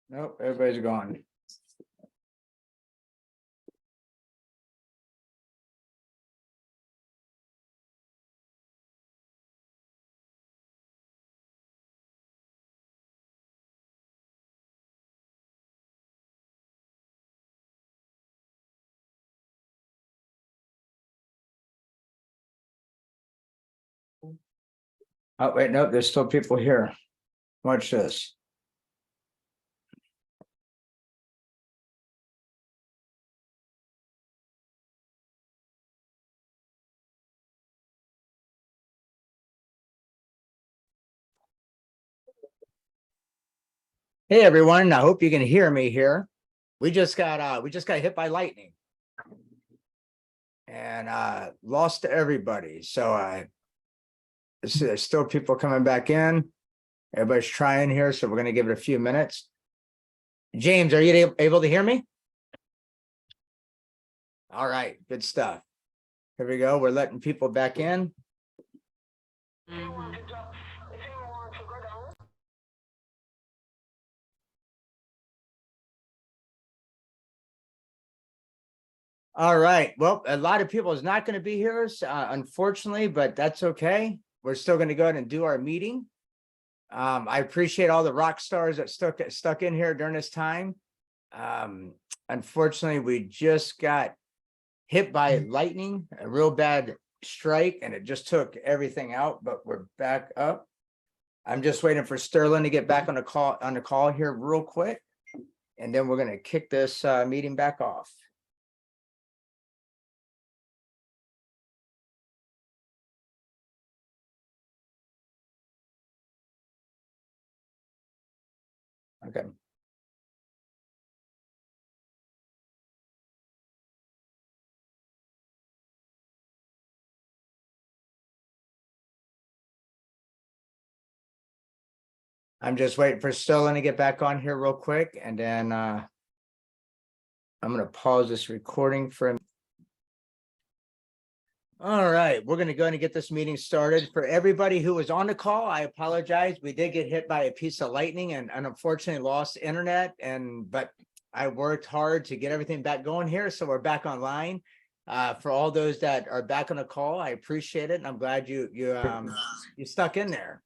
Nope, everybody's gone. Oh, wait, no, there's still people here. Watch this. Hey everyone, I hope you can hear me here. We just got hit by lightning and lost everybody. So there's still people coming back in. Everybody's trying here, so we're gonna give it a few minutes. James, are you able to hear me? All right, good stuff. Here we go. We're letting people back in. All right. Well, a lot of people is not going to be here, unfortunately, but that's okay. We're still going to go ahead and do our meeting. I appreciate all the rock stars that stuck in here during this time. Unfortunately, we just got hit by lightning, a real bad strike, and it just took everything out, but we're back up. I'm just waiting for Sterling to get back on the call here real quick, and then we're going to kick this meeting back off. Okay. I'm just waiting for Sterling to get back on here real quick, and then I'm going to pause this recording for him. All right, we're going to go ahead and get this meeting started. For everybody who was on the call, I apologize. We did get hit by a piece of lightning and unfortunately lost internet, but I worked hard to get everything back going here, so we're back online. For all those that are back on the call, I appreciate it, and I'm glad you stuck in there.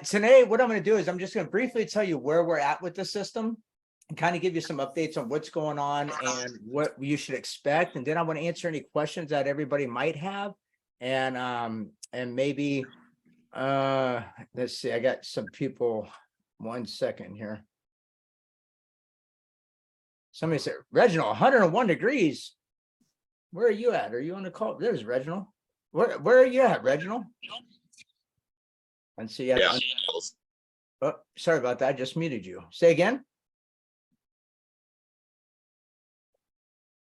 Today, what I'm going to do is I'm just going to briefly tell you where we're at with the system and kind of give you some updates on what's going on and what you should expect. And then I want to answer any questions that everybody might have. And maybe, let's see, I got some people, 1 second here. Somebody said, Reginald, 101 degrees. Where are you at? Are you on the call? There's Reginald. Where are you at, Reginald? And see, yeah. Oh, sorry about that. I just muted you. Say again.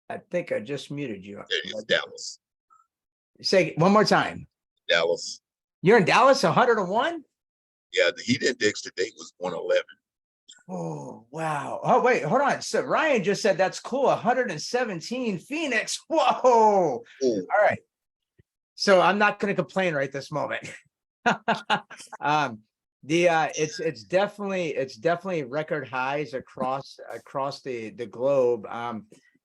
I think I just muted you. It's Dallas. Say one more time. Dallas. You're in Dallas, 101? Yeah, the heat index today was 111. Oh, wow. Oh, wait, hold on. So Ryan just said that's cool. 117 Phoenix. Whoa. Ooh. All right. So I'm not going to complain right this moment. It's definitely record highs across the globe.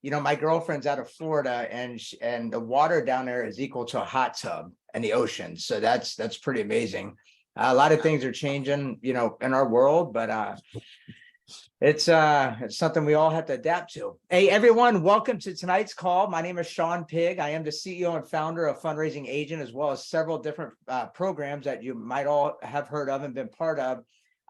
My girlfriend's out of Florida, and the water down there is equal to a hot tub in the ocean. So that's pretty amazing. A lot of things are changing, in our world, but it's something we all have to adapt to. Hey, everyone, welcome to tonight's call. My name is Sean Pigg. I am the CEO and founder of Fundraising Agent, as well as several different programs that you might all have heard of and been part of.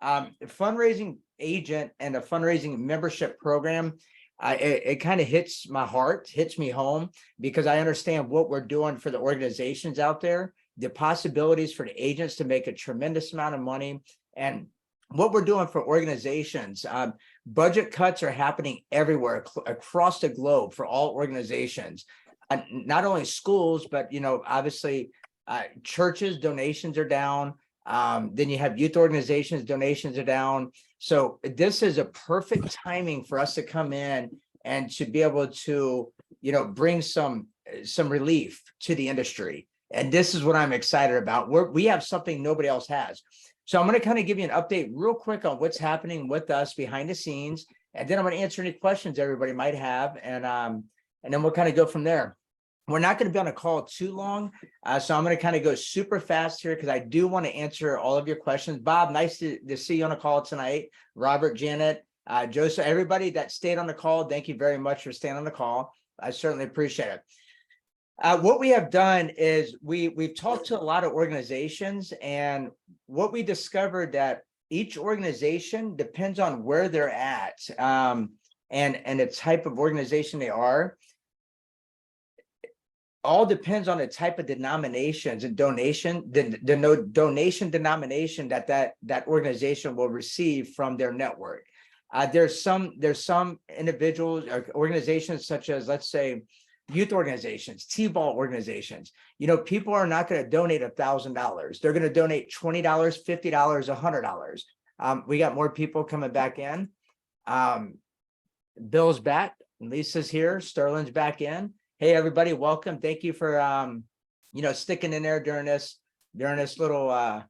Fundraising Agent and a fundraising membership program, it kind of hits my heart, hits me home, because I understand what we're doing for the organizations out there, the possibilities for the agents to make a tremendous amount of money, and what we're doing for organizations. Budget cuts are happening everywhere across the globe for all organizations, not only schools, but obviously churches, donations are down. Then you have youth organizations, donations are down. So this is a perfect timing for us to come in and to be able to, bring some relief to the industry. And this is what I'm excited about. We have something nobody else has. So I'm going to kind of give you an update real quick on what's happening with us behind the scenes, and then I'm going to answer any questions everybody might have, and then we'll kind of go from there. We're not going to be on a call too long, so I'm going to kind of go super fast here because I do want to answer all of your questions. Bob, nice to see you on a call tonight. Robert, Janet, Joseph, everybody that stayed on the call, thank you very much for staying on the call. I certainly appreciate it. What we have done is we've talked to a lot of organizations, and what we discovered that each organization depends on where they're at, and the type of organization they are. All depends on the type of denominations and donation, the donation denomination that organization will receive from their network. There's some individuals or organizations such as, let's say, youth organizations, T-ball organizations. You know, people are not going to donate $1,000. They're going to donate $20, $50, $100. We got more people coming back in. Bill's back. Lisa's here. Sterling's back in. Hey, everybody, welcome. Thank you for, sticking in there during this little,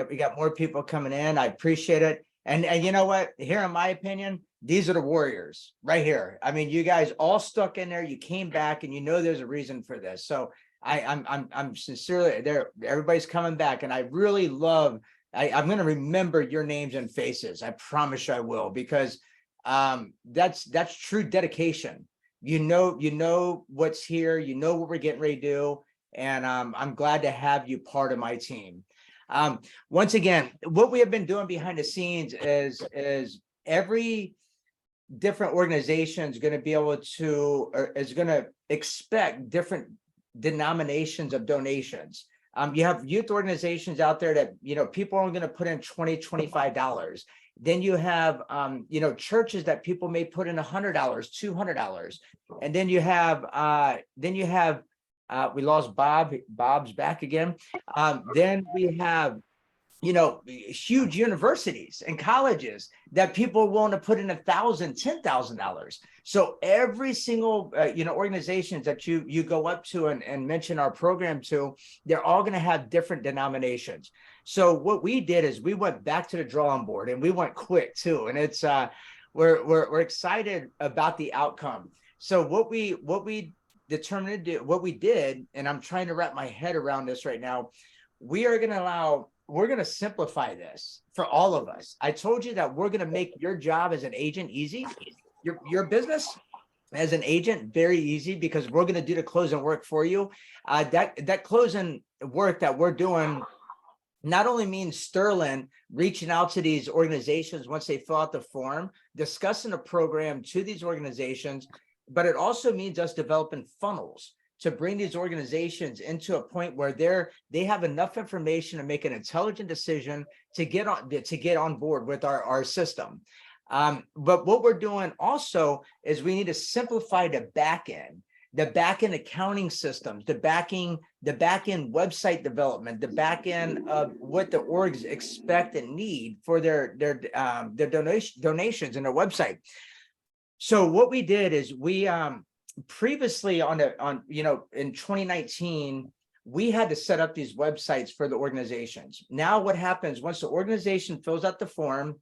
we got more people coming in. I appreciate it. And you know what, here, in my opinion, these are the warriors right here. I mean, you guys all stuck in there. You came back, and you know there's a reason for this. So I'm sincerely there. Everybody's coming back, and I really love. I'm going to remember your names and faces. I promise you I will, because that's true dedication. You know what's here. You know what we're getting ready to do, and I'm glad to have you part of my team. Once again, what we have been doing behind the scenes is every different organization is going to be able to, or is going to expect different denominations of donations. You have youth organizations out there that, people are going to put in $20, $25. Then you have, churches that people may put in $100, $200. And then you have, we lost Bob. Bob's back again. Then we have, huge universities and colleges that people are willing to put in $1,000, $10,000. So every single, organizations that you go up to and mention our program to, they're all going to have different denominations. So what we did is we went back to the drawing board, and we went quick too. And it's we're excited about the outcome. So what we determined to do, what we did, and I'm trying to wrap my head around this right now, we're going to simplify this for all of us. I told you that we're going to make your job as an agent easy, your business as an agent very easy, because we're going to do the closing work for you. That closing work that we're doing not only means Sterling reaching out to these organizations once they fill out the form, discussing a program to these organizations, but it also means us developing funnels to bring these organizations into a point where they have enough information to make an intelligent decision to get on board with our system. But what we're doing also is we need to simplify the back end accounting systems, the back end website development, the back end of what the orgs expect and need for their donations in their website. So what we did is we previously in 2019, we had to set up these websites for the organizations. Now what happens once the organization fills out the form,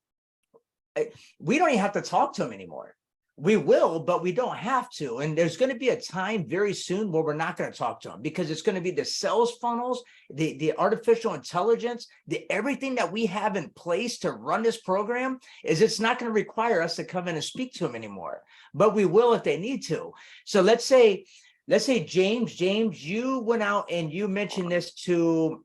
we don't even have to talk to them anymore. We will, but we don't have to. And there's going to be a time very soon where we're not going to talk to them, because it's going to be the sales funnels, the artificial intelligence, everything that we have in place to run this program. It's not going to require us to come in and speak to them anymore, but we will if they need to. So let's say James, you went out and you mentioned this to,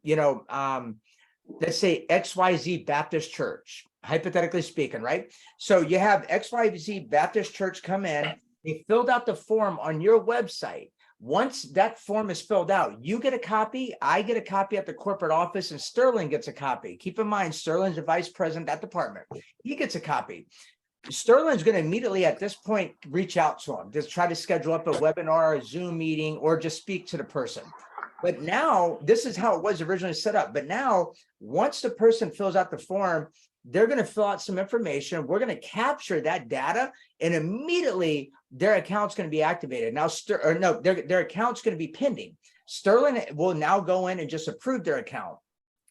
let's say XYZ Baptist Church, hypothetically speaking, right? So you have XYZ Baptist Church come in, they filled out the form on your website. Once that form is filled out, you get a copy, I get a copy at the corporate office, and Sterling gets a copy. Keep in mind, Sterling's the vice president at that department. He gets a copy. Sterling's going to immediately at this point reach out to him, just try to schedule up a webinar, a Zoom meeting, or just speak to the person. But now, this is how it was originally set up. But now, once the person fills out the form, they're going to fill out some information. We're going to capture that data, and immediately their account's going to be activated. Now, their account's going to be pending. Sterling will now go in and just approve their account.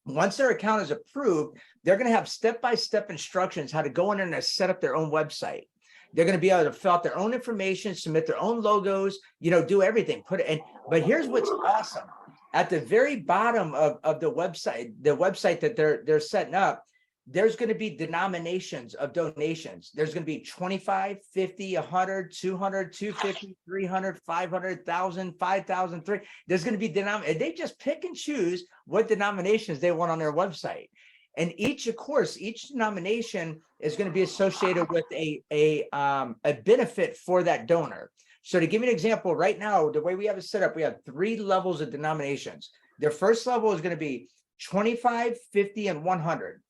Once their account is approved, they're going to have step-by-step instructions how to go in and set up their own website. They're going to be able to fill out their own information, submit their own logos, do everything, put it in. But here's what's awesome. At the very bottom of the website that they're setting up, there's going to be denominations of donations. There's going to be 25, 50, 100, 200, 250, 300, 500, 1,000, 5,000, 3. There's going to be denominations. They just pick and choose what denominations they want on their website. And of course, each denomination is going to be associated with a benefit for that donor. So to give you an example, right now, the way we have it set up, we have 3 levels of denominations. Their first level is going to be 25, 50, and 100.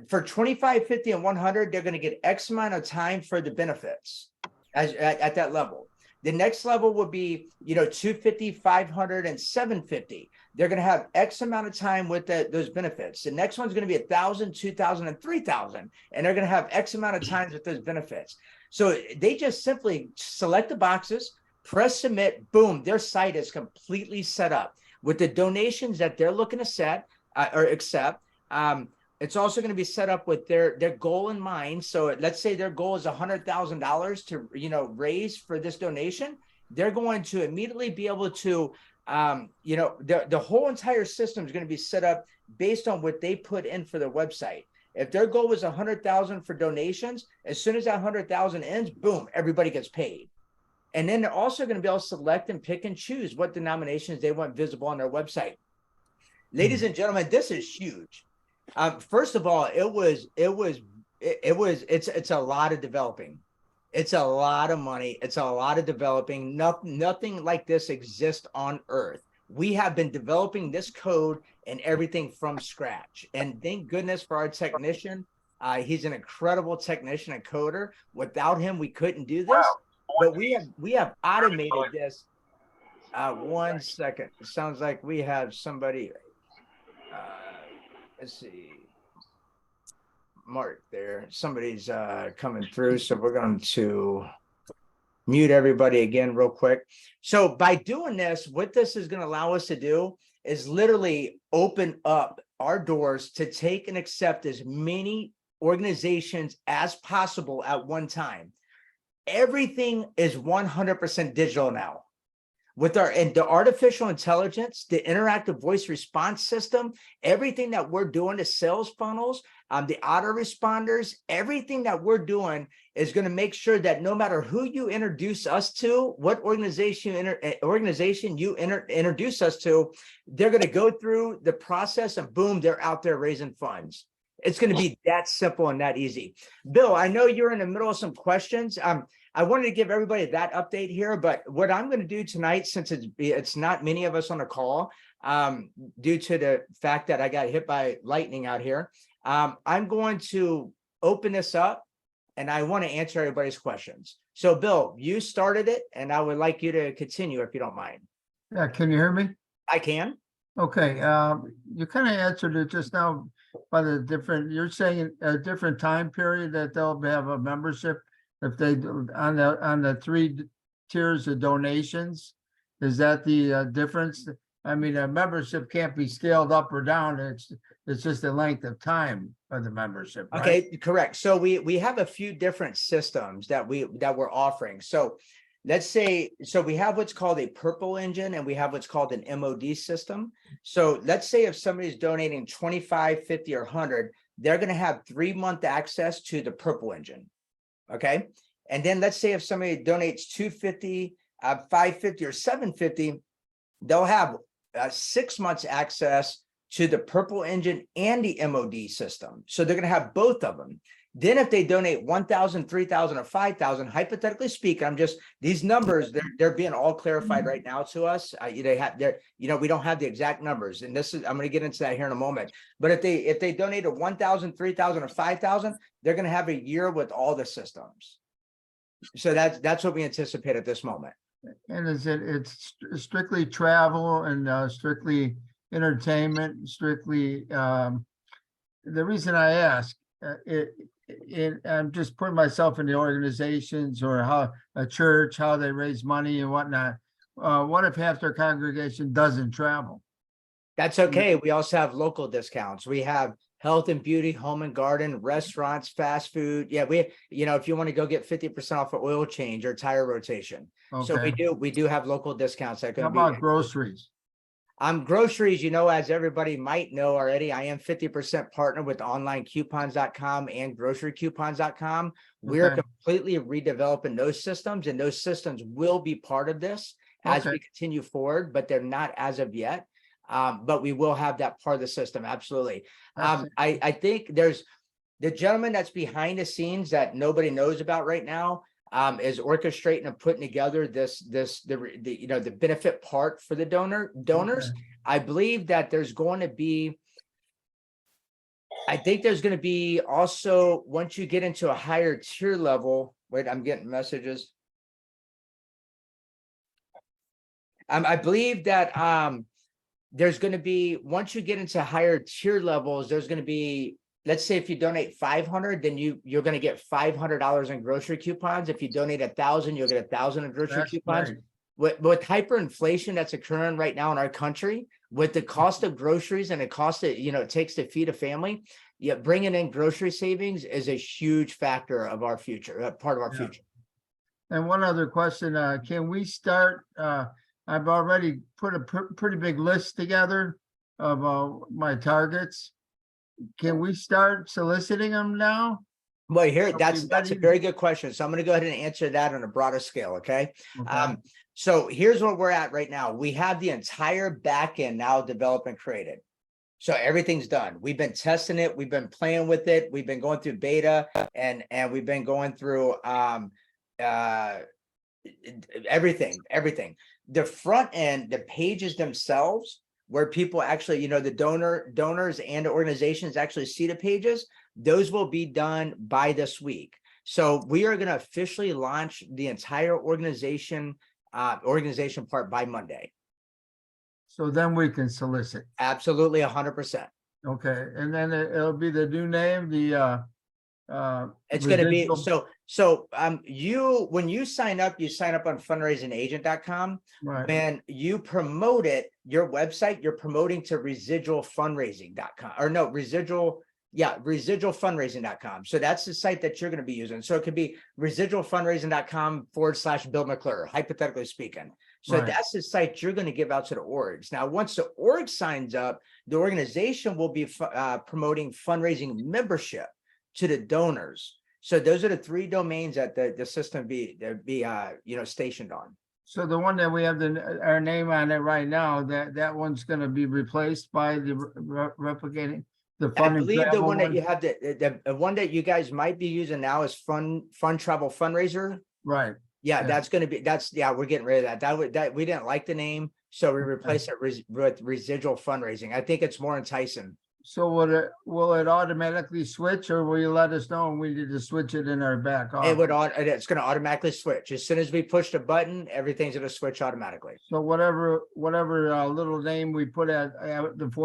For 25, 50, and 100, they're going to get X amount of time for the benefits at that level. The next level will be, 250, 500, and 750. They're going to have X amount of time with those benefits. The next one's going to be 1,000, 2,000, and 3,000. And they're going to have X amount of times with those benefits. So they just simply select the boxes, press submit, boom, their site is completely set up with the donations that they're looking to set or accept. It's also going to be set up with their goal in mind. So let's say their goal is $100,000 to, raise for this donation. They're going to immediately be able to, the whole entire system is going to be set up based on what they put in for their website. If their goal was 100,000 for donations, as soon as that 100,000 ends, boom, everybody gets paid. And then they're also going to be able to select and pick and choose what denominations they want visible on their website. Ladies and gentlemen, this is huge. First of all, it's a lot of developing. It's a lot of money. It's a lot of developing. Nothing like this exists on Earth. We have been developing this code and everything from scratch. And thank goodness for our technician. He's an incredible technician and coder. Without him, we couldn't do this. But we have automated this. 1 second. It sounds like we have somebody. Let's see. Mark there. Somebody's coming through. So we're going to mute everybody again real quick. So by doing this, what this is going to allow us to do is literally open up our doors to take and accept as many organizations as possible at one time. Everything is 100% digital now. With the artificial intelligence, the interactive voice response system, everything that we're doing, the sales funnels, the autoresponders, everything that we're doing is going to make sure that no matter who you introduce us to, what organization you introduce us to, they're going to go through the process and boom, they're out there raising funds. It's going to be that simple and that easy. Bill, I know you're in the middle of some questions. I wanted to give everybody that update here, but what I'm going to do tonight, since it's not many of us on the call, due to the fact that I got hit by lightning out here, I'm going to open this up and I want to answer everybody's questions. So Bill, you started it and I would like you to continue if you don't mind. Yeah, can you hear me? I can. Okay, you kind of answered it just now by the different, you're saying a different time period that they'll have a membership if they on the 3 tiers of donations. Is that the difference? I mean, a membership can't be scaled up or down. It's just the length of time of the membership. Right? Okay, correct. So we have a few different systems that we're offering. So let's say, so we have what's called a purple engine and we have what's called an MOD system. So let's say if somebody's donating 25, 50, or 100, they're going to have 3-month access to the purple engine. Okay. And then let's say if somebody donates 250, 550, or 750, they'll have 6 months access to the purple engine and the MOD system. So they're going to have both of them. Then if they donate 1,000, 3,000, or 5,000, hypothetically speaking, these numbers, they're being all clarified right now to us. We don't have the exact numbers, and I'm going to get into that here in a moment. But if they donated 1,000, 3,000, or 5,000, they're going to have a year with all the systems. So that's what we anticipate at this moment. And it's strictly travel and strictly entertainment, strictly, the reason I ask, I'm just putting myself in the organizations or how a church, how they raise money and whatnot. What if half their congregation doesn't travel? That's okay. We also have local discounts. We have health and beauty, home and garden, restaurants, fast food. Yeah, if you want to go get 50% off an oil change or tire rotation. So Okay. we do have local discounts that How can be. about groceries? Groceries, as everybody might know already, I am 50% partner with onlinecoupons.com and grocerycoupons.com. We're Okay. completely redeveloping those systems, and those systems will be part of this as Okay. we continue forward, but they're not as of yet. But we will have that part of the system. Absolutely. That's- I think there's the gentleman that's behind the scenes that nobody knows about right now. Is orchestrating and putting together the benefit part for the donors. Okay. I believe that there's going to be. I think there's going to be also, once you get into a higher tier level. Wait, I'm getting messages. I believe that there's going to be, once you get into higher tier levels, there's going to be. Let's say if you donate 500, then you're going to get $500 in grocery coupons. If you donate 1,000, you'll get 1,000 in grocery That's coupons. great. With hyperinflation that's occurring right now in our country, with the cost of groceries and the cost that it takes to feed a family, bringing in grocery savings is a huge factor of our future, part of our Yeah. future. And one other question, can we start, I've already put a pretty big list together of my targets. Can we start soliciting them now? Well, here, Are that's we a ready? very good question. So I'm going to go ahead and answer that on a broader scale. Okay. Okay. So here's where we're at right now. We have the entire backend now developed and created. So everything's done. We've been testing it. We've been playing with it. We've been going through beta and we've been going through everything. The front end, the pages themselves, where people actually, the donors and the organizations actually see the pages, those will be done by this week. So we are going to officially launch the entire organization part by Monday. So then we can solicit. Absolutely 100%. Okay, and then it'll be the new name, the It's going to be residual- when you sign up on fundraisingagent.com. Right, When you promote it, your website, you're promoting to residualfundraising.com or no, residualfundraising.com. So that's the site that you're going to be using. So it could be residualfundraising.com/Bill McClure, hypothetically speaking. So Right. that's the site you're going to give out to the orgs. Now, once the org signs up, the organization will be promoting fundraising membership to the donors. So those are the 3 domains that the system be stationed on. so the one that we have our name on it right now, that one's gonna be replaced by the replicating the I fund and believe the travel one that you have, the one that you guys might be using now is Fun Travel Fundraiser. Right, Yeah, Yeah. that's going to be, we're getting rid of that. That we didn't like the name, so we replaced it with Residual Fundraising. I think it's more enticing. so will it automatically switch, or will you let us know when we need to switch it in our back office? It's going to automatically switch. As soon as we push the button, everything's going to switch automatically. So whatever little name we put at the /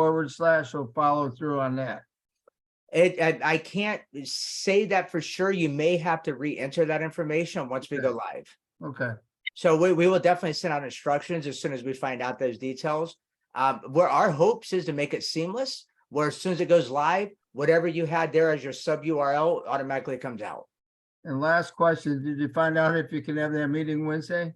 will follow through on that. I can't say that for sure. You may have to re-enter that information once we go live. Okay, So we will definitely send out instructions as soon as we find out those details. Where our hopes is to make it seamless, where as soon as it goes live, whatever you had there as your sub URL automatically comes out. and last question, did you find out if you can have that meeting Wednesday?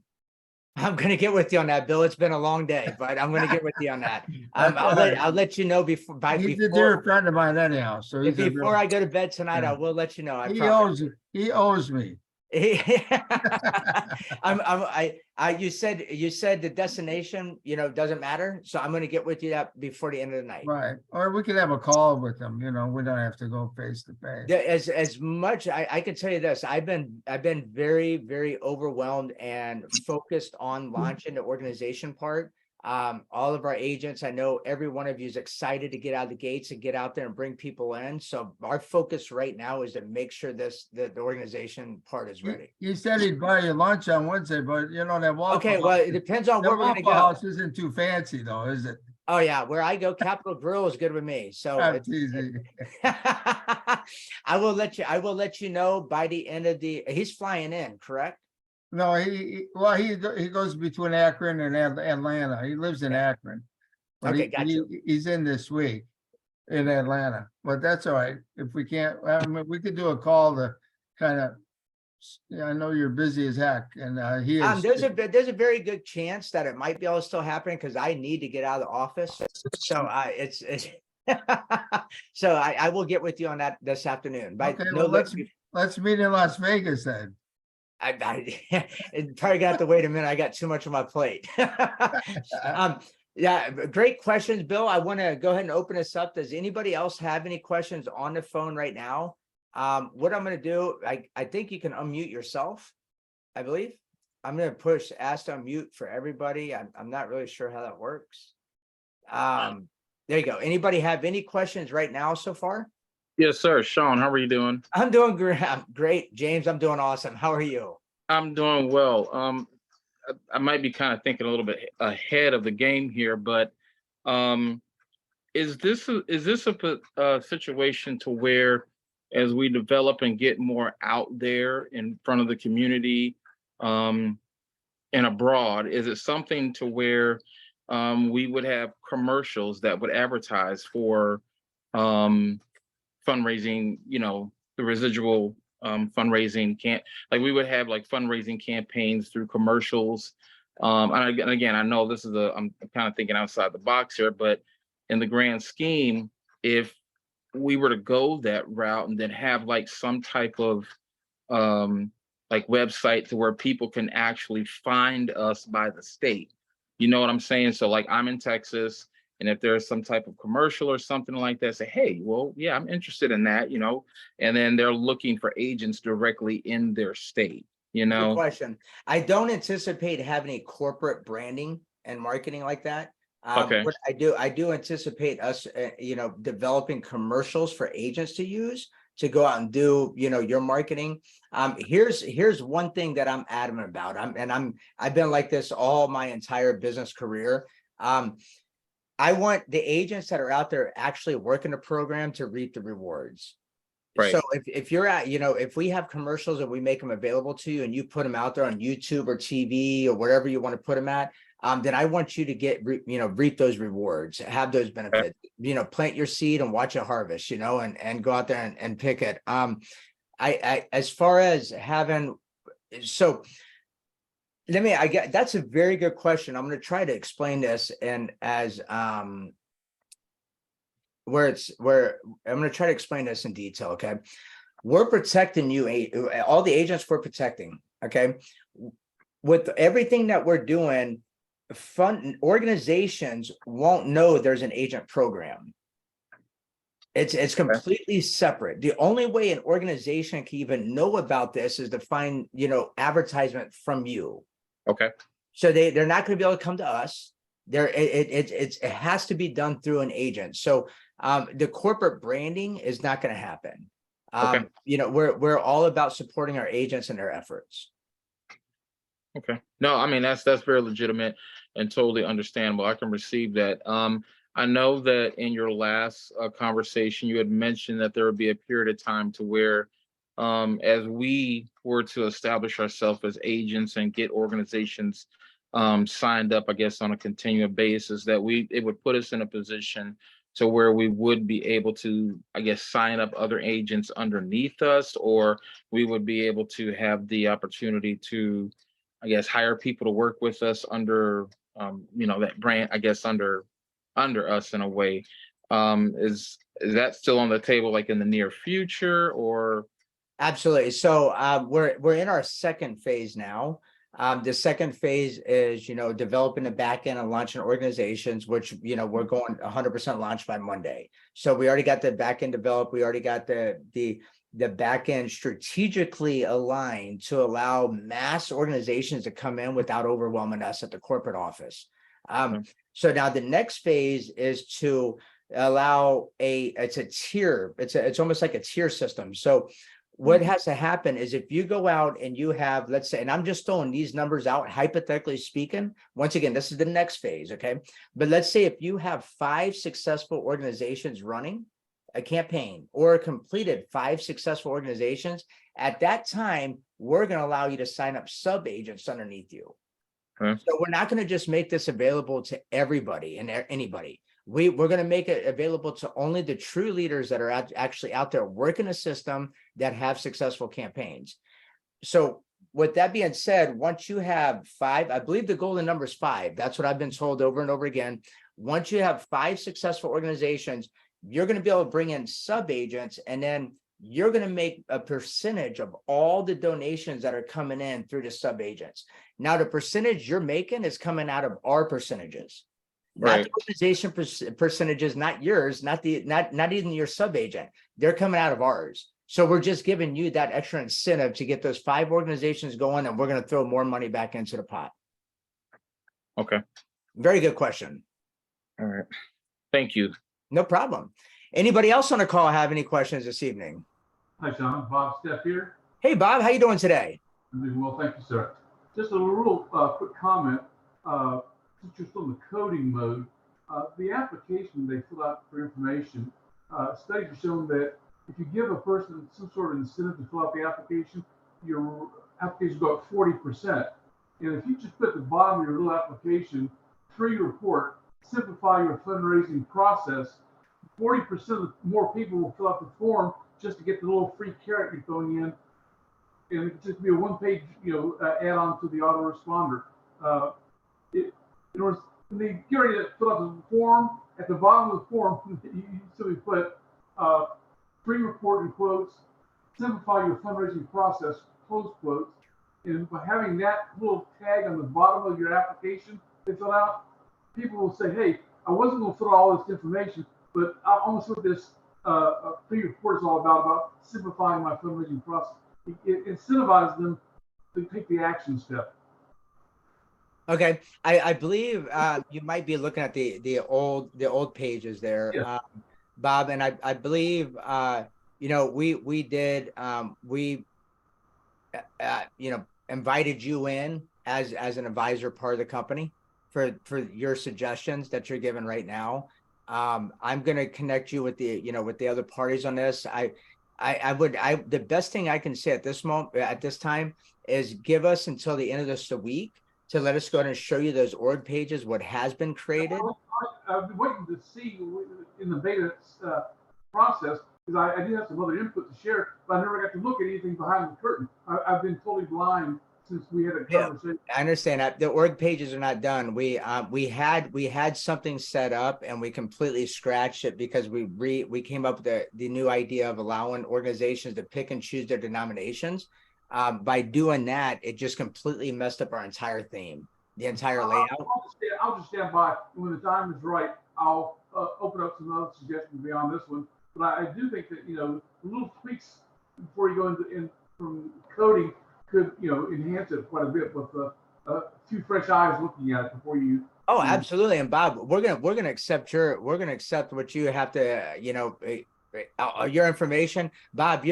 I'm going to get with you on that, Bill. It's been a long day, but I'm going to get with you on that. That's all right. I'll let you know before He's a dear friend of mine anyhow, so he's a before real- I go to bed tonight. Yeah. I will let you know. I he promise. owes me. You said the destination, doesn't matter. So I'm going to get with you that before the end of the night. Right, or we could have a call with them, we don't have to go face to face. As much I can tell you this, I've been very, very overwhelmed and focused on launching the organization part. All of our agents, I know every one of you is excited to get out of the gates and get out there and bring people in. So our focus right now is to make sure the organization part is ready. He said he'd buy you lunch on Wednesday, but that Waffle Okay, well, it depends on where we're going to Waffle go. House isn't too fancy though, is it? Oh yeah, where I go, Capitol Grill is good with me. So I'm it's- teasing. I will let you know by the end of he's flying in, correct? No, he goes between Akron and Atlanta. He lives in Akron. But Okay, gotcha. he's in this week in Atlanta, but that's all right. If we can't, I mean, we could do a call to kind of, yeah, I know you're busy as heck and he is. There's a very good chance that it might be all still happening because I need to get out of the office. So it's so I will get with you on that this afternoon. But Okay, no, well, let's meet in Las Vegas then. it's probably got to wait a minute. I got too much on my plate. Yeah, great questions, Bill. I want to go ahead and open this up. Does anybody else have any questions on the phone right now? What I'm going to do, I think you can unmute yourself, I believe. I'm going to push ask to unmute for everybody. I'm not really sure how that works. There you go. Anybody have any questions right now so far? Yes, sir. Sean, how are you doing? I'm doing great. James, I'm doing awesome. How are you? I'm doing well. I might be kind of thinking a little bit ahead of the game here, but is this a situation to where, as we develop and get more out there in front of the community and abroad, is it something to where we would have commercials that would advertise for fundraising, the residual fundraising like we would have like fundraising campaigns through commercials. And again, I know this is I'm kind of thinking outside the box here, but in the grand scheme, if we were to go that route and then have like some type of like website to where people can actually find us by the state, you know what I'm saying? So like I'm in Texas, and if there's some type of commercial or something like that, say, hey, well, yeah, I'm interested in that, and then they're looking for agents directly in their state, Good question. I don't anticipate having a corporate branding and marketing like that. Okay. What I do anticipate us, developing commercials for agents to use to go out and do, your marketing. Here's one thing that I'm adamant about. I've been like this all my entire business career. I want the agents that are out there actually working the program to reap the rewards. Right. So if you're at, if we have commercials and we make them available to you and you put them out there on YouTube or TV or wherever you want to put them at, then I want you to reap those rewards, have those benefits, plant your seed and watch it harvest, and go out there and pick it. As far as having, so that's a very good question. I'm going to try to explain this and as where I'm going to try to explain this in detail. Okay. We're protecting you, all the agents we're protecting. Okay. With everything that we're doing, fund organizations won't know there's an agent program. It's completely separate. The only way an organization can even know about this is to find, advertisement from you. Okay. So they're not going to be able to come to us. It has to be done through an agent. So the corporate branding is not going to happen. Okay. We're all about supporting our agents and their efforts. Okay. No, I mean, that's very legitimate and totally understandable. I can receive that. I know that in your last conversation, you had mentioned that there would be a period of time to where as we were to establish ourselves as agents and get organizations signed up, I guess, on a continual basis, that it would put us in a position to where we would be able to, I guess, sign up other agents underneath us, or we would be able to have the opportunity to, I guess, hire people to work with us under, that brand, I guess, under us in a way. Is that still on the table, like in the near future, or? Absolutely. So we're in our second phase now. The second phase is, developing the back end and launching organizations, which, we're going 100% launch by Monday. So we already got the back end developed. We already got the back end strategically aligned to allow mass organizations to come in without overwhelming us at the corporate office. So now the next phase is to allow it's a tier. It's almost like a tier system. So what has to happen is if you go out and you have, let's say, and I'm just throwing these numbers out, hypothetically speaking, once again, this is the next phase. Okay. But let's say if you have 5 successful organizations running a campaign or completed 5 successful organizations, at that time, we're going to allow you to sign up sub agents underneath you. Okay. So we're not going to just make this available to everybody and anybody. We're going to make it available to only the true leaders that are actually out there working a system that have successful campaigns. So with that being said, once you have 5, I believe the golden number is 5. That's what I've been told over and over again. Once you have 5 successful organizations, you're going to be able to bring in sub agents, and then you're going to make a percentage of all the donations that are coming in through the sub agents. Now, the percentage you're making is coming out of our percentages, not Right. the organization percentages, not yours, not even your sub agent. They're coming out of ours. So we're just giving you that extra incentive to get those 5 organizations going, and we're going to throw more money back into the pot. Okay. Very good question. All right. Thank you. No problem. Anybody else on the call have any questions this evening? Hi, Sean. Bob Steff here. Hey, Bob, how you doing today? I'm doing well, thank you, sir. Just a real quick comment. Since you're still in the coding mode, the application they fill out for information, studies have shown that if you give a person some sort of incentive to fill out the application, your application go up 40%. And if you just put at the bottom of your little application, free report, simplify your fundraising process, 40% more people will fill out the form just to get the little free carrot you're throwing in, and it just be a one-page, add on to the autoresponder. In other words, when they get ready to fill out the form, at the bottom of the form, you simply put free report in quotes, simplify your fundraising process, close quotes, and by having that little tag on the bottom of your application they fill out, people will say, hey, I wasn't going to fill out all this information, but I almost what this free report is all about simplifying my fundraising process. It incentivizes them to take the action step. Okay, I believe you might be looking at the old pages there, Yeah. Bob, and I believe we did invited you in as an advisor part of the company for your suggestions that you're giving right now. I'm going to connect you with the other parties on this. The best thing I can say at this time is give us until the end of this week to let us go ahead and show you those org pages, what has been created. I've been waiting to see in the beta process, because I did have some other input to share, but I never got to look at anything behind the curtain. I've been totally blind since we had a conversation. I understand that the org pages are not done. We had something set up and we completely scratched it because we came up with the new idea of allowing organizations to pick and choose their denominations. By doing that, it just completely messed up our entire theme, the entire layout. I'll just stand by. When the time is right, I'll open up some other suggestions beyond this one. But I do think that little tweaks before you go in from coding could enhance it quite a bit with a few fresh eyes looking at it before you. Oh, absolutely. And Bob, we're gonna accept what you have to your information. Bob,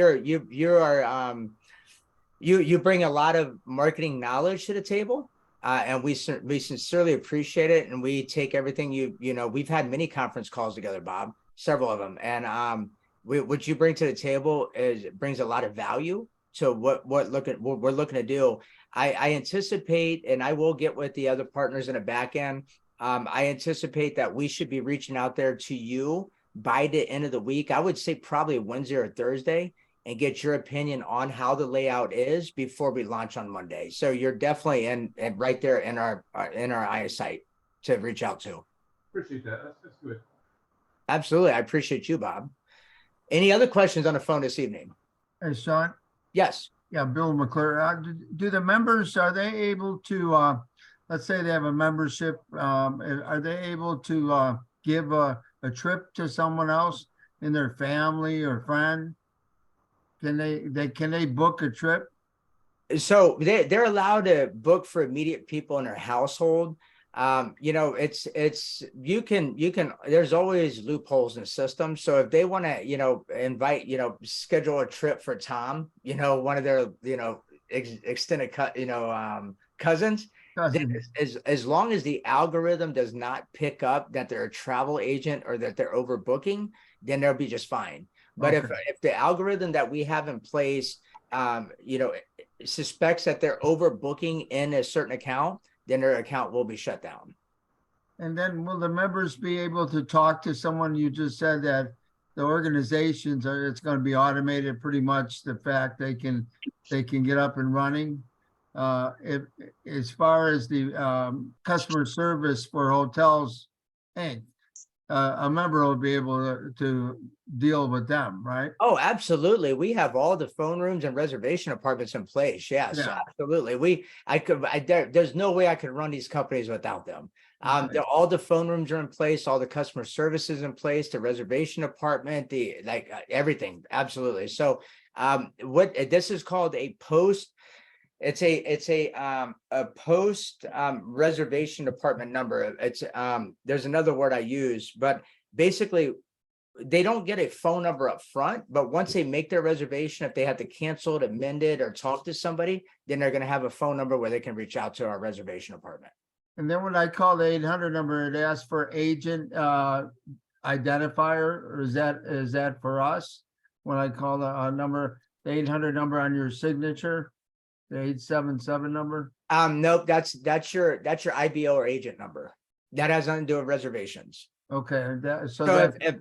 you bring a lot of marketing knowledge to the table, and we sincerely appreciate it. And we take everything we've had many conference calls together, Bob, several of them, and what you bring to the table brings a lot of value to what we're looking to do. I anticipate, and I will get with the other partners in the back end. I anticipate that we should be reaching out there to you by the end of the week. I would say probably Wednesday or Thursday, and get your opinion on how the layout is before we launch on Monday. So you're definitely in right there in our eyesight to reach out to. Appreciate that. That's good. Absolutely. I appreciate you, Bob. Any other questions on the phone this evening? Hey, Sean. Yes. Yeah, Bill McClure. Do the members, are they able to, let's say they have a membership, are they able to give a trip to someone else in their family or friend? Can they book a trip? So they're allowed to book for immediate people in their household. It's you can there's always loopholes in the system. So if they want to invite schedule a trip for Tom, one of their extended cousins, then as long as the algorithm does not pick up that they're a travel agent or that they're overbooking, then they'll be just fine. But Okay. if the algorithm that we have in place suspects that they're overbooking in a certain account, then their account will be shut down. And then will the members be able to talk to someone? You just said that the organizations are, it's gonna be automated pretty much, the fact they can get up and running. If, as far as the customer service for hotels, Inc., a member will be able to deal with them, right? Oh, absolutely. We have all the phone rooms and reservation apartments in place. Yes, Yeah. absolutely. There's no way I could run these companies without them. Okay. All the phone rooms are in place, all the customer services in place, the reservation department, everything. Absolutely. So, what this is called a post. It's a post reservation department number. It's there's another word I use, but basically they don't get a phone number up front, but once they make their reservation, if they have to cancel it, amend it, or talk to somebody, then they're going to have a phone number where they can reach out to our reservation department. And then when I call the 800 number, it asks for agent identifier, or is that for us? When I call the number, the 800 number on your signature, the 877 number? Nope, that's your IBO or agent number. That has nothing to do with reservations. Okay, so So that,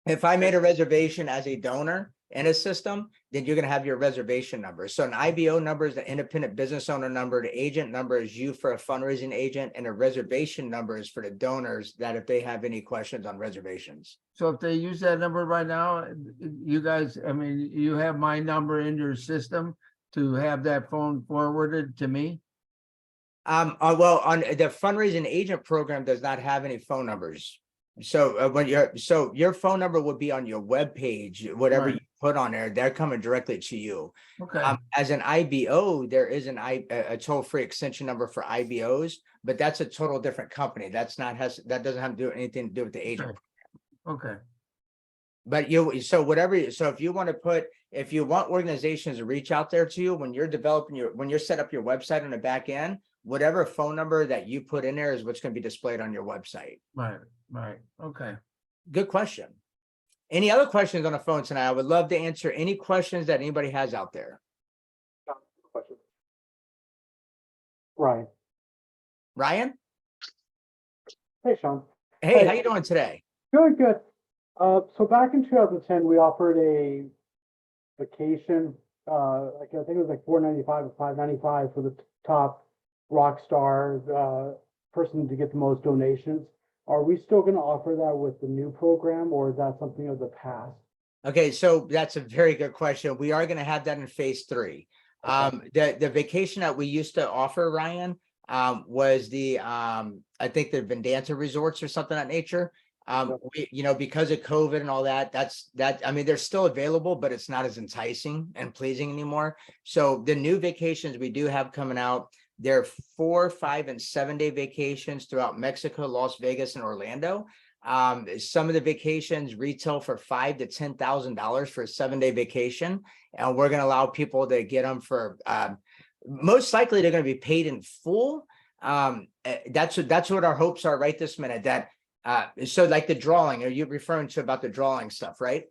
if I made a reservation as a donor in a system, then you're gonna have your reservation number. So an IBO number is the independent business owner number. The agent number is you for a fundraising agent, and a reservation number is for the donors that if they have any questions on reservations. so if they use that number right now, you guys, I mean, you have my number in your system to have that phone forwarded to me? Well, on the fundraising agent program does not have any phone numbers. So your phone number would be on your web page, whatever Right. you put on there, they're coming directly to you. Okay, As an IBO, there is a toll-free extension number for IBOs, but that's a total different company. That doesn't have to do anything to do with the agent. okay, But so if you want organizations to reach out there to you when you're when you're set up your website on the back end, whatever phone number that you put in there is what's going to be displayed on your website. right, okay. Good question. Any other questions on the phone tonight? I would love to answer any questions that anybody has out there. Right. Ryan? Hey, Sean. Hey, Hey. how you doing today? Good, good. So back in 2010, we offered a vacation, like I think it was like $495 or $595 for the top rock star person to get the most donations. Are we still going to offer that with the new program, or is that something of the past? Okay, so that's a very good question. We are going to have that in phase 3. The vacation that we used to offer, Ryan, was the I think the Vendanta resorts or something of that nature. Because of COVID and all that, I mean, they're still available, but it's not as enticing and pleasing anymore. So the new vacations we do have coming out, they're 4, 5, and 7-day vacations throughout Mexico, Las Vegas, and Orlando. Some of the vacations retail for $5,000 to $10,000 for a 7-day vacation, and we're going to allow people to get them for most likely they're going to be paid in full. That's what our hopes are right this minute. That so like the drawing, are you referring to about the drawing stuff, right?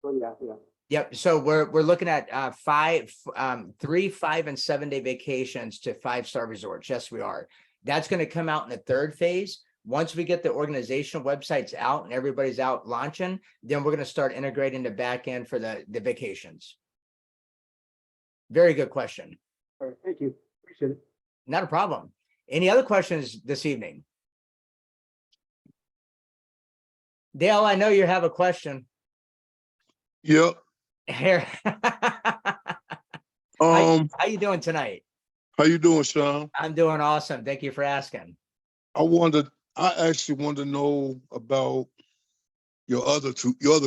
Oh, yeah, yeah. Yep. So we're looking at 3, 5, and 7-day vacations to 5-star resorts. Yes, we are. That's going to come out in the 3rd phase. Once we get the organizational websites out and everybody's out launching, then we're going to start integrating the back end for the vacations. Very good question. All right, thank you. Appreciate it. Not a problem. Any other questions this evening? Dale, I know you have a question. Yep. Here. How How you doing tonight? you doing, Sean? I'm doing awesome. Thank you for asking. I actually wanted to know about your other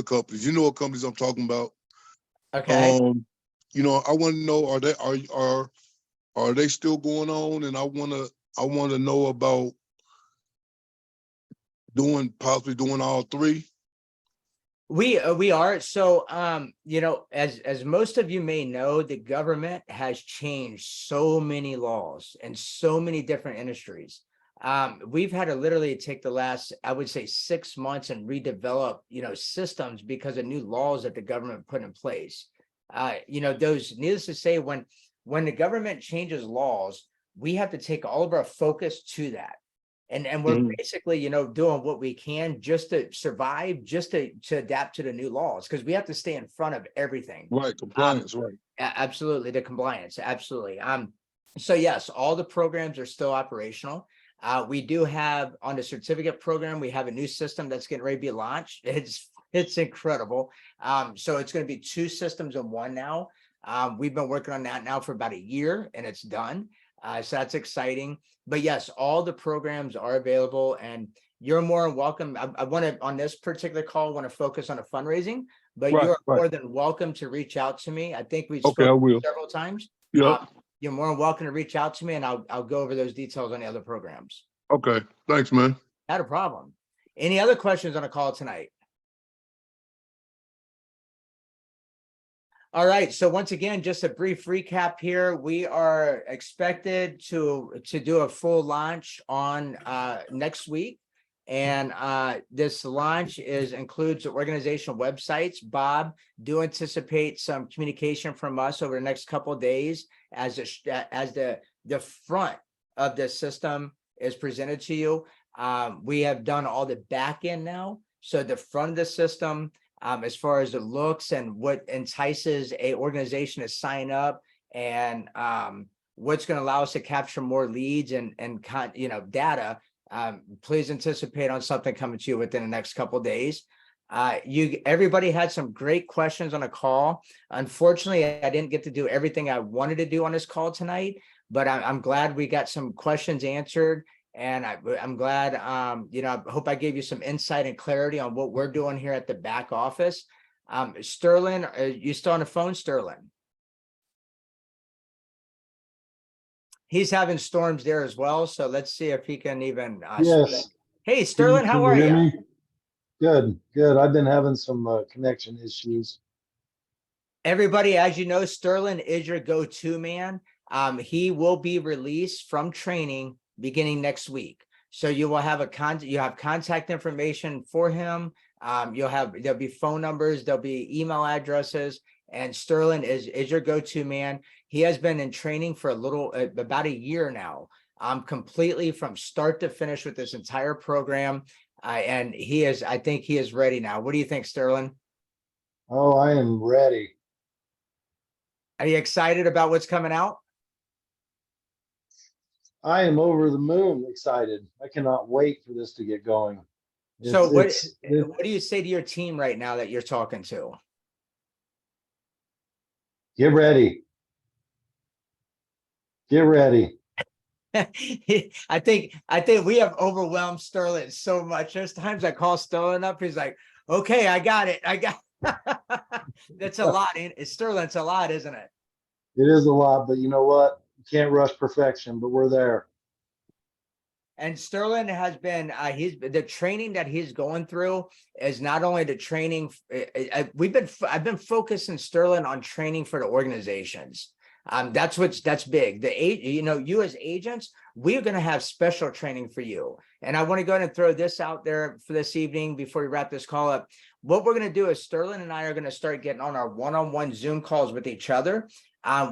companies. You know what companies I'm talking about. Okay. I want to know, are they still going on? And I want to know about possibly doing all 3. We are. So, as most of you may know, the government has changed so many laws and so many different industries. We've had to literally take the last, I would say, 6 months and redevelop, systems because of new laws that the government put in place. Needless to say, when the government changes laws, we have to take all of our focus to that. And we're Mhm. basically, doing what we can just to survive, just to adapt to the new laws, because we have to stay in front of everything. Right, compliance, right. Absolutely, the compliance, absolutely. So yes, all the programs are still operational. We do have on the certificate program, we have a new system that's getting ready to be launched. It's incredible. So it's going to be 2 systems in one now. We've been working on that now for about a year, and it's done. So that's exciting. But yes, all the programs are available, and you're more than welcome. I want to, on this particular call, want to focus on the fundraising, but Right, you're right. more than welcome to reach out to me. I think we've Okay, I spoken will. several times. Yeah, You're more than welcome to reach out to me, and I'll go over those details on the other programs. okay. Thanks, man. Not a problem. Any other questions on a call tonight? All right. So once again, just a brief recap here. We are expected to do a full launch on next week. And this launch includes the organizational websites. Bob, do anticipate some communication from us over the next couple of days as the front of the system is presented to you. We have done all the back end now. So the front of the system, as far as it looks and what entices a organization to sign up, and what's going to allow us to capture more leads and data. Please anticipate on something coming to you within the next couple of days. Everybody had some great questions on a call. Unfortunately, I didn't get to do everything I wanted to do on this call tonight, but I'm glad we got some questions answered. And I'm glad, I hope I gave you some insight and clarity on what we're doing here at the back office. Sterling, you still on the phone, Sterling? He's having storms there as well. So let's see if he can even. Yes. Hey, Sterling, how are Can hear you? me? Good, good. I've been having some connection issues. Everybody, as you know, Sterling is your go-to man. He will be released from training beginning next week. So you will have you have contact information for him. There'll be phone numbers, there'll be email addresses, and Sterling is your go-to man. He has been in training for about a year now, completely from start to finish with this entire program. And I think he is ready now. What do you think, Sterling? Oh, I am ready. Are you excited about what's coming out? I am over the moon excited. I cannot wait for this to get going. So what do you say to your team right now that you're talking to? Get ready. Get ready. I think we have overwhelmed Sterling so much. There's times I call Sterling up. He's like, okay, I got it. That's a lot. Sterling, it's a lot, isn't it? It is a lot, but you know what? You can't rush perfection, but we're there. And Sterling has been, the training that he's going through is not only the training. I've been focusing Sterling on training for the organizations. That's big. You as agents, we are going to have special training for you. And I want to go ahead and throw this out there for this evening before we wrap this call up. What we're going to do is Sterling and I are going to start getting on our one-on-one Zoom calls with each other.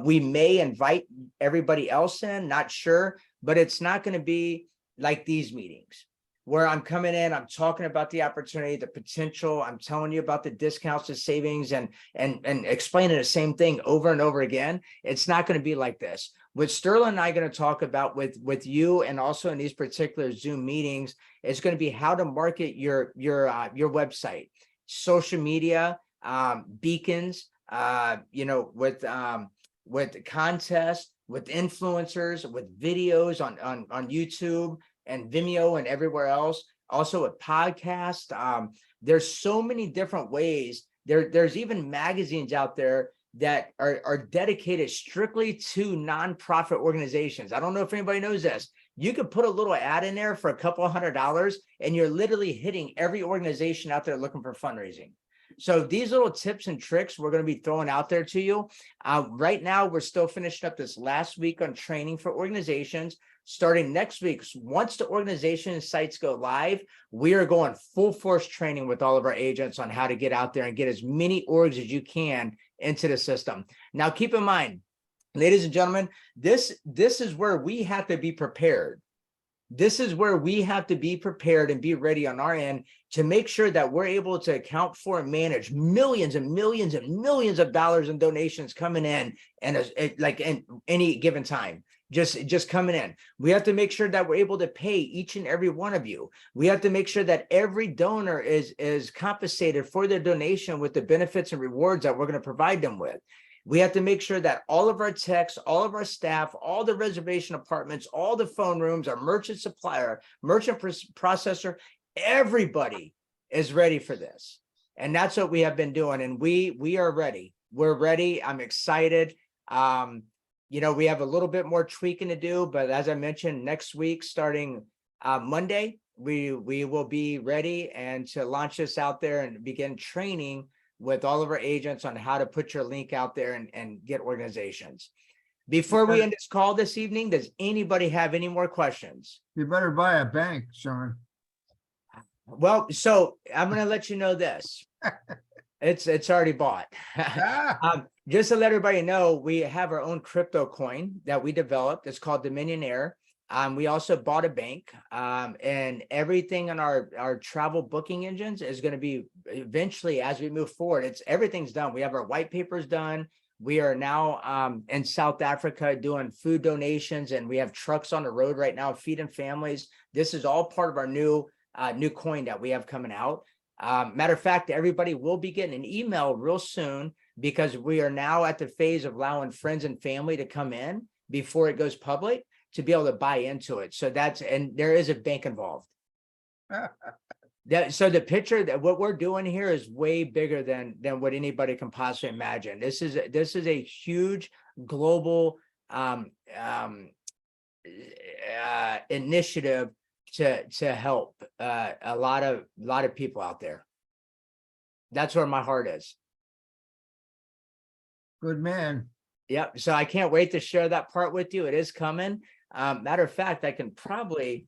We may invite everybody else in, not sure, but it's not going to be like these meetings where I'm coming in, I'm talking about the opportunity, the potential, I'm telling you about the discounts, the savings, and explaining the same thing over and over again. It's not going to be like this. What Sterling and I are going to talk about with you, and also in these particular Zoom meetings, is going to be how to market your website, social media, beacons, with contests, with influencers, with videos on YouTube and Vimeo and everywhere else. Also with podcasts. There's so many different ways. There's even magazines out there that are dedicated strictly to nonprofit organizations. I don't know if anybody knows this. You could put a little ad in there for a couple of $100 and you're literally hitting every organization out there looking for fundraising. So these little tips and tricks we're going to be throwing out there to you. Right now, we're still finishing up this last week on training for organizations. Starting next week, once the organization sites go live, we are going full force training with all of our agents on how to get out there and get as many orgs as you can into the system. Now, keep in mind, ladies and gentlemen, this is where we have to be prepared. This is where we have to be prepared and be ready on our end to make sure that we're able to account for and manage millions and millions and millions of dollars in donations coming in, and like in any given time, just coming in. We have to make sure that we're able to pay each and every one of you. We have to make sure that every donor is compensated for their donation with the benefits and rewards that we're going to provide them with. We have to make sure that all of our techs, all of our staff, all the reservation apartments, all the phone rooms, our merchant supplier, merchant processor, everybody is ready for this. And that's what we have been doing. And we are ready. We're ready. I'm excited. You know, we have a little bit more tweaking to do, but as I mentioned, next week, starting Monday, we will be ready and to launch this out there and begin training with all of our agents on how to put your link out there and get organizations. Before we end this call this evening, does anybody have any more questions? You better buy a bank, Sean. Well, so I'm going to let you know this. It's already bought. Just to let everybody know, we have our own crypto coin that we developed. It's called Dominionaire. We also bought a bank, and everything on our travel booking engines is going to be eventually, as we move forward, everything's done. We have our white papers done. We are now in South Africa doing food donations, and we have trucks on the road right now feeding families. This is all part of our new coin that we have coming out. Matter of fact, everybody will be getting an email real soon, because we are now at the phase of allowing friends and family to come in before it goes public, to be able to buy into it. So and there is a bank involved. So the picture that what we're doing here is way bigger than what anybody can possibly imagine. This is a huge global initiative to help a lot of people out there. That's where my heart is. Good man. Yep. So I can't wait to share that part with you. It is coming. Matter of fact, I can probably,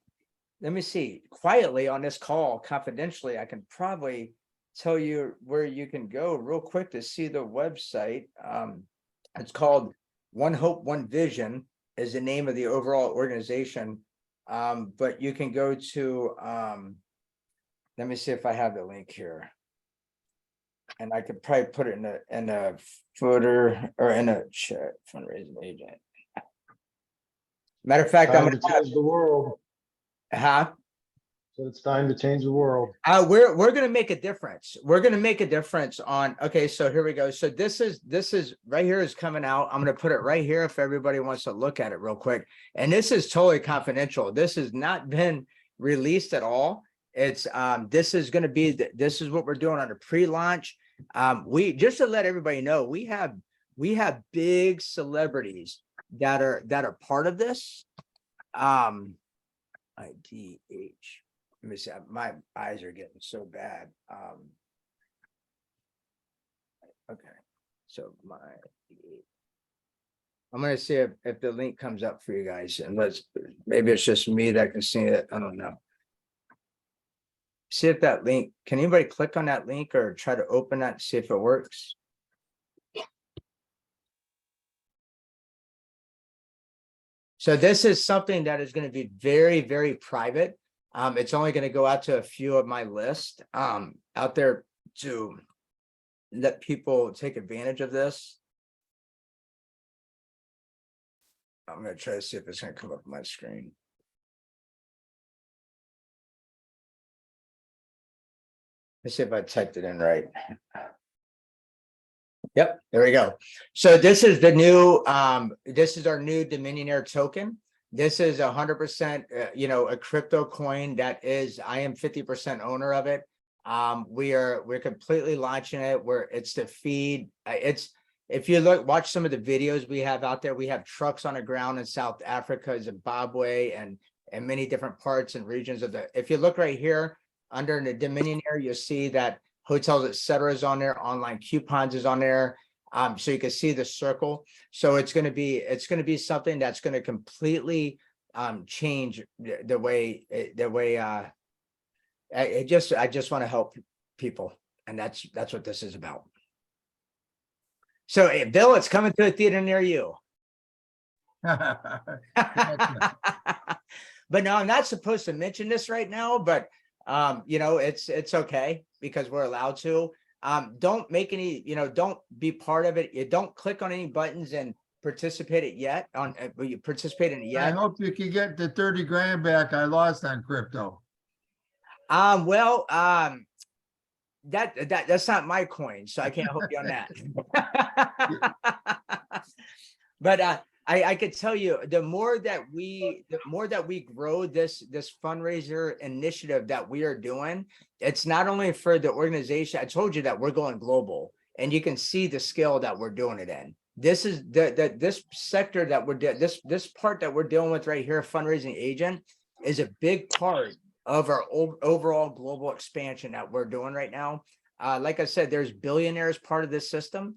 let me see, quietly on this call, confidentially, I can probably tell you where you can go real quick to see the website. It's called One Hope, One Vision is the name of the overall organization. But you can go to, let me see if I have the link here. And I could probably put it in a footer or in a chat. Fundraising agent. Matter of fact, I'm Time to change the world. So it's time to change the world. We're going to make a difference. We're going to make a difference on. Okay, so here we go. So this is right here is coming out. I'm going to put it right here if everybody wants to look at it real quick. And this is totally confidential. This has not been released at all. It's this is going to be this is what we're doing on a pre-launch. We just to let everybody know, we have big celebrities that are part of this. IDH. Let me see. My eyes are getting so bad. Okay. So I'm gonna see if the link comes up for you guys, and maybe it's just me that can see it. I don't know. See if that link, can anybody click on that link or try to open that and see if it works? So this is something that is going to be very, very private. It's only going to go out to a few of my list out there to let people take advantage of this. I'm going to try to see if it's going to come up on my screen. Let's see if I typed it in right. Yep, there we go. So this is the new, this is our new Dominionaire token. This is 100%, a crypto coin that is, I am 50% owner of it. We're completely launching it where it's to feed. If you watch some of the videos we have out there, we have trucks on the ground in South Africa, Zimbabwe, and many different parts and regions of if you look right here under the Dominionaire, you'll see that hotels, etc. is on there, online coupons is on there. So you can see the circle. So it's going to be something that's going to completely change the way I just want to help people, and that's what this is about. So Bill, it's coming to a theater near you. Gotcha. But no, I'm not supposed to mention this right now, but you know, it's okay because we're allowed to. Don't make any, you know, don't be part of it. You don't click on any buttons and participate it yet you participate in it I yet. hope you can get the 30 grand back I lost on crypto. Well, that's not my coin, so I can't help you on that. But I could tell you, the more that we grow this fundraiser initiative that we are doing, it's not only for the organization. I told you that we're going global, and you can see the scale that we're doing it in. This is this sector that we're this part that we're dealing with right here, fundraising agent, is a big part of our overall global expansion that we're doing right now. Like I said, there's billionaires part of this system.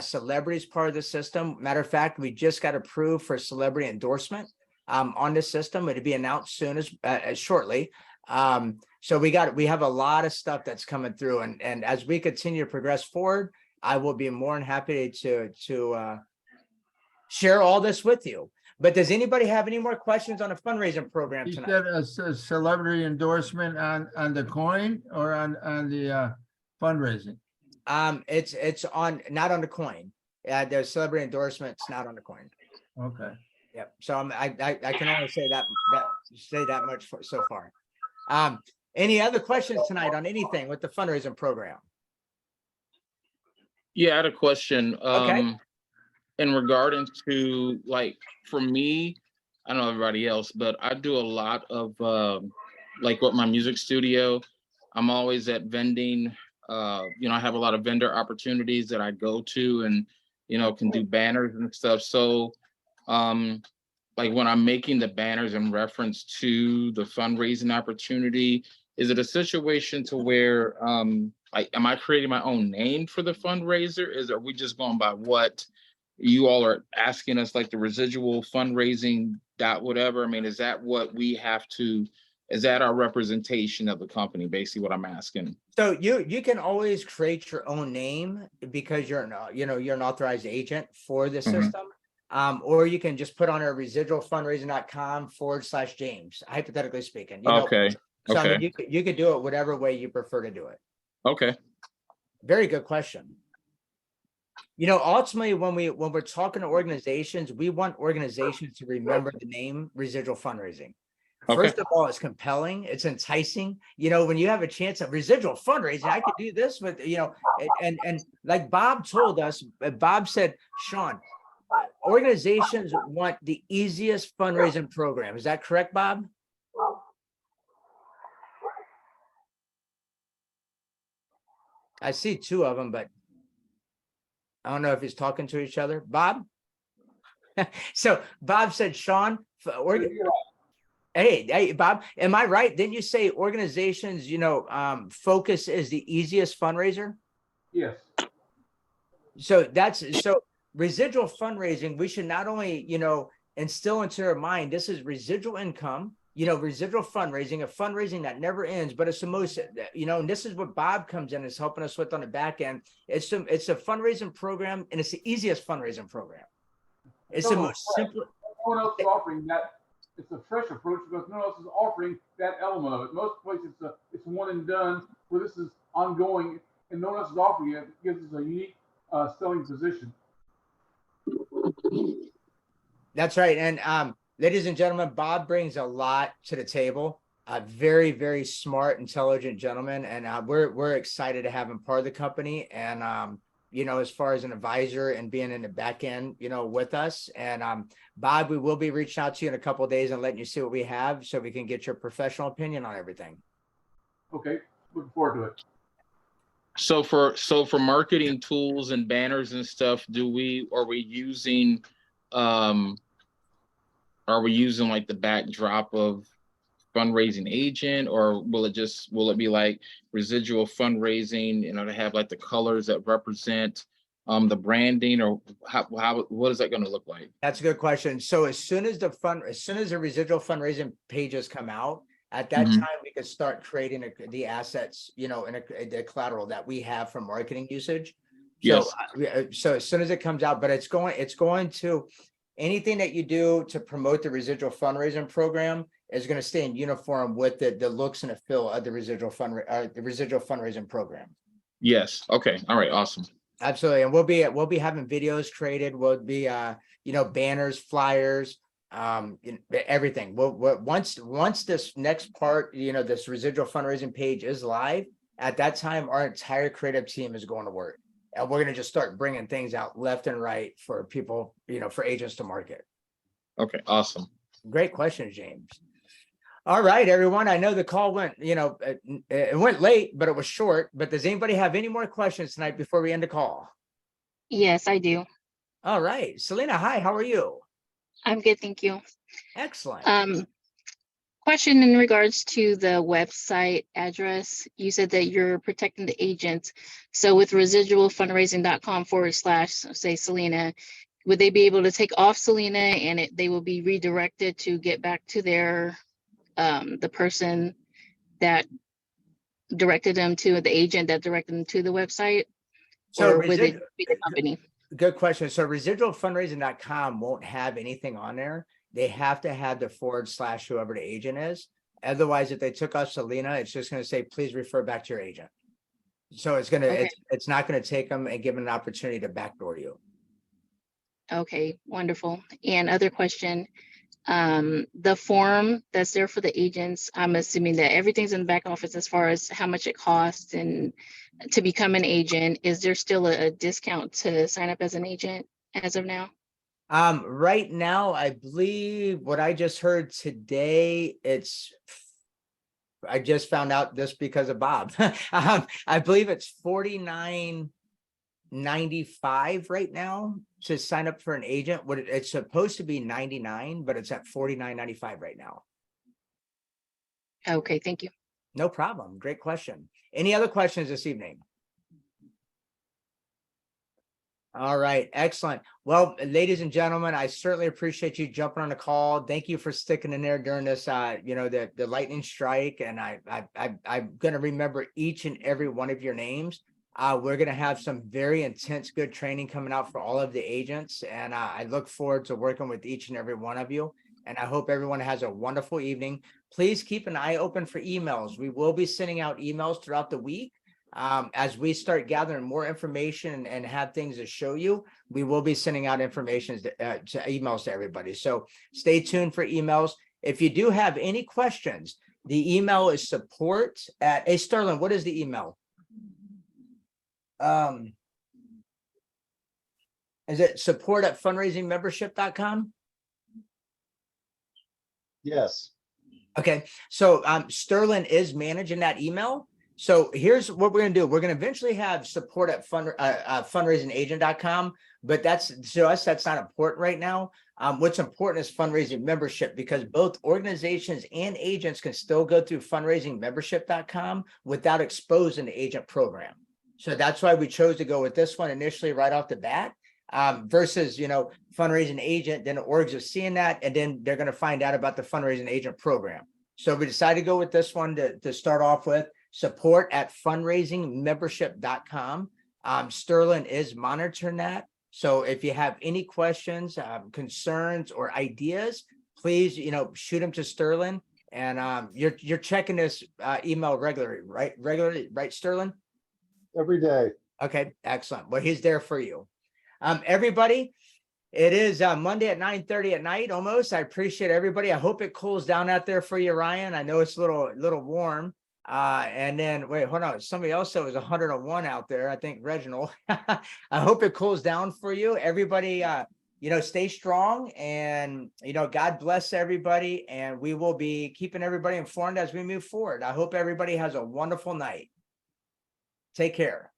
Celebrities part of the system. Matter of fact, we just got approved for celebrity endorsement on this system. It'll be announced soon as shortly. So we have a lot of stuff that's coming through, and as we continue to progress forward, I will be more than happy to share all this with you. But does anybody have any more questions on a fundraising program You tonight? said a celebrity endorsement on the coin or on the fundraising? It's on, not on the coin. There's celebrity endorsements, not on the coin. Okay. Yep. So I can only say that much so far. Any other questions tonight on anything with the fundraising program? Yeah, I had a question. Okay. In regarding to, like, for me, I don't know everybody else, but I do a lot of like with my music studio. I'm always at vending. You know, I have a lot of vendor opportunities that I go to, and you know, can do banners and stuff. So like when I'm making the banners in reference to the fundraising opportunity, is it a situation to where like, am I creating my own name for the fundraiser? Are we just going by what you all are asking us, like the residual fundraising dot whatever? I mean, is that what we have to, is that our representation of the company, basically what I'm asking? So you can always create your own name because you're an authorized agent for the system. Or you can just put on our residualfundraising.com/James, hypothetically speaking. Okay. So I Okay. mean, you could do it whatever way you prefer to do it. Okay. Very good question. You know, ultimately, when we're talking to organizations, we want organizations to remember the name Residual Fundraising. Okay. First of all, it's compelling, it's enticing. You know, when you have a chance of residual fundraising, I could do this with, you know, and like Bob told us, Bob said, Sean, organizations want the easiest fundraising program. Is that correct, Bob? I see two of them, but I don't know if he's talking to each other. Bob? So Bob said, Sean, hey, Bob, am I right? Didn't you say organizations, you know, focus is the easiest fundraiser? Yes. So residual fundraising, we should not only, you know, instill into their mind, this is residual income, you know, residual fundraising, a fundraising that never ends, but it's the most, you know, and this is what Bob comes in and is helping us with on the back end. It's a fundraising program, and it's the easiest fundraising program. It's the most simple. No one else is offering that. It's a fresh approach because no one else is offering that element of it. Most places it's one and done, where this is ongoing and no one else is offering it. It gives us a unique selling position. That's right. And ladies and gentlemen, Bob brings a lot to the table. A very, very smart, intelligent gentleman, and we're excited to have him part of the company. And you know, as far as an advisor and being in the back end, you know, with us. And Bob, we will be reaching out to you in a couple of days and letting you see what we have, so we can get your professional opinion on everything. Okay, looking forward to it. So for marketing tools and banners and stuff, are we using like the backdrop of fundraising agent, or will it be like residual fundraising, you know, to have like the colors that represent the branding, or what is that going to look like? That's a good question. So as soon as the residual fundraising pages come out, at that time we could start creating the assets, you know, and the collateral that we have from marketing usage. So, Yes. so as soon as it comes out, but it's going to, anything that you do to promote the residual fundraising program is going to stay in uniform with the looks and the feel of the residual fundraising program. Yes. Okay. All right. Awesome. Absolutely. And we'll be having videos created. We'll be, banners, flyers, everything. Once this next part, this residual fundraising page is live, at that time, our entire creative team is going to work. And we're going to just start bringing things out left and right for people, for agents to market. Okay. Awesome. Great question, James. All right, everyone. I know the call went, it went late, but it was short. But does anybody have any more questions tonight before we end the call? Yes, I do. All right. Selena, hi, how are you? I'm good, thank you. Excellent. Question in regards to the website address. You said that you're protecting the agents. So with residualfundraising.com / say Selena, would they be able to take off Selena and they will be redirected to get back to their the person that directed them to the agent that directed them to the website? So Or would it be the company? good question. So residualfundraising.com won't have anything on there. They have to have the / whoever the agent is. Otherwise, if they took off Selena, it's just going to say, please refer back to your agent. So it's going to, Okay. it's not going to take them and give them an opportunity to backdoor you. Okay, wonderful. And other question, the form that's there for the agents, I'm assuming that everything's in the back office as far as how much it costs and to become an agent. Is there still a discount to sign up as an agent as of now? Right now, I believe what I just heard today, I just found out this because of Bob. I believe it's $49.95 right now to sign up for an agent. It's supposed to be $99, but it's at $49.95 right now. Okay, thank you. No problem. Great question. Any other questions this evening? All right, excellent. Well, ladies and gentlemen, I certainly appreciate you jumping on the call. Thank you for sticking in there during this, the lightning strike. And I'm going to remember each and every one of your names. We're going to have some very intense, good training coming out for all of the agents. And I look forward to working with each and every one of you. And I hope everyone has a wonderful evening. Please keep an eye open for emails. We will be sending out emails throughout the week. As we start gathering more information and have things to show you, we will be sending out information to emails to everybody. So stay tuned for emails. If you do have any questions, the email is support at, hey, Sterling, what is the email? Is it support at fundraisingmembership.com? Yes. Okay, so Sterling is managing that email. So here's what we're going to do. We're going to eventually have support at fundraisingagent.com, but to us, that's not important right now. What's important is fundraising membership, because both organizations and agents can still go through fundraisingmembership.com without exposing the agent program. So that's why we chose to go with this one initially right off the bat. Versus, fundraising agent, then the orgs are seeing that, and then they're going to find out about the fundraising agent program. So we decided to go with this one to start off with, support at fundraisingmembership.com. Sterling is monitoring that. So if you have any questions, concerns, or ideas, please, shoot them to Sterling. And you're checking this email regularly, right? Right, Sterling? Every day. Okay, excellent. Well, he's there for you. Everybody, it is Monday at 9:30 at night almost. I appreciate everybody. I hope it cools down out there for you, Ryan. I know it's a little warm. And then wait, hold on. Somebody else said it was 101 out there. I think Reginald. I hope it cools down for you. Everybody, stay strong, and God bless everybody. And we will be keeping everybody informed as we move forward. I hope everybody has a wonderful night. Take care.